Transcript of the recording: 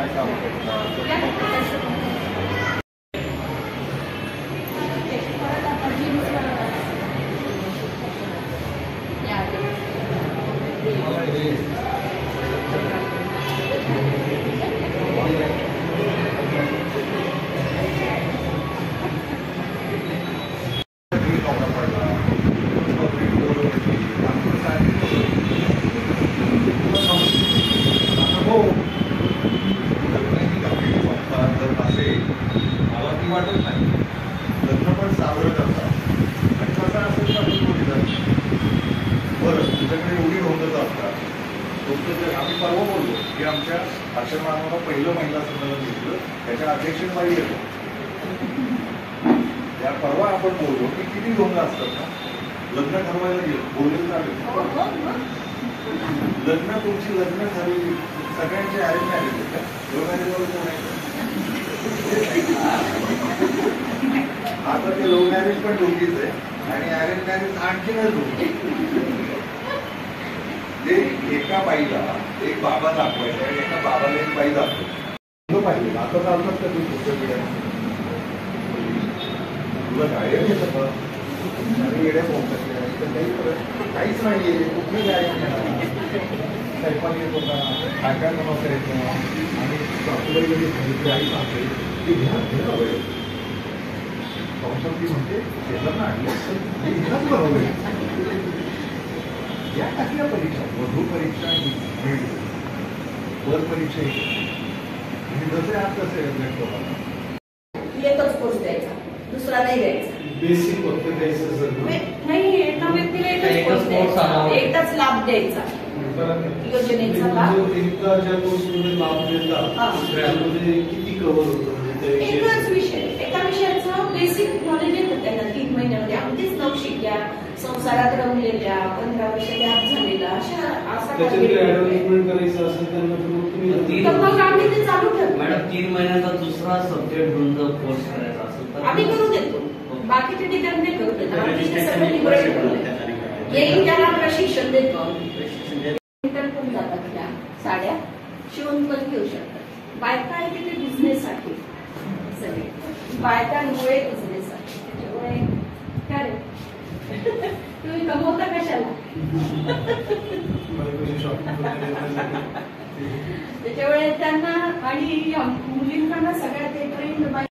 काय काम करतात मला ती वाटत नाही. लग्न पण साजरं करतात आणि कसं असेल तर बरं तुझ्याकडे एवढी होतच असतात. तुमचं आम्ही परवा बोललो की आमच्या आश्रमाला पहिलं महिला संमेलन घेतलं, त्याच्या अध्यक्षतेबाई येतो. त्या परवा आपण बोललो की किती धोंड असतात ना. लग्न ठरवायला गेलो बोलले चालेल. लग्न तुमची लग्न ठरवली सगळ्यांचे अरेंज मॅरेज आहे का? लव्ह मॅरेजवर कोण आहे? आता ते लव्ह मॅरेज पण धोकीच आहे आणि अरेंज मॅरेज आणखीनच धोकी. ते एका बाईला एक बाबा दाखवायचा आणि एका बाबाला एक बाई दाखवायची पाहिजे. आता चालतात का तुम्ही सोशल मीडिया? तुला गाड्या घेतात आणि येड्या पोहोचत काहीच नाहीये. कुठली गाड्या स्वयंपाक येत होता, काय काय बनवता येतं आणि सासूबाई कधी सांगितली आई सांगते की घ्या घ्या वेळ संसार ती म्हणते शेजारला आणली इथंच बनवलंय. या टाकल्या परीक्षा वधू परीक्षा वर परीक्षा आणि जसे आज तसे एकच कोर्स द्यायचा, दुसरा नाही द्यायचा. बेसिक फक्त द्यायचं नाही. एका व्यक्तीला एकच द्यायचा, एकच लाभ द्यायचा योजनेचा लाभ. एकदा ज्या कोर्समध्ये लाभ देतात किती कव्हर होतं? एकच विषय, एका विषयाचं बेसिक नॉलेज येतं त्यांना 3 महिन्यामध्ये. अगदीच नवशिक्या, संसारात रमलेल्या, 15 वर्ष गॅप झालेला अशा करायचं असेल त्यांना मग आम्ही ते चालू ठेवतो. मॅडम 3 महिन्याचा दुसरा सब्जेक्ट घेऊन जर कोर्स करायचा असेल तर आम्ही करू देतो. बाकीचे ठिकाणी नाही करू देतो. येईल त्याला प्रशिक्षण देतो. जातात त्या साड्या शिवून पण घेऊ शकतात. बायका आहे की ते बिझनेससाठी सगळे बायकांमुळे बिझनेससाठी. त्याच्यामुळे काय रे तुम्ही कमवता कशाला? त्याच्यामुळे त्यांना आणि मुलींना सगळ्यात एक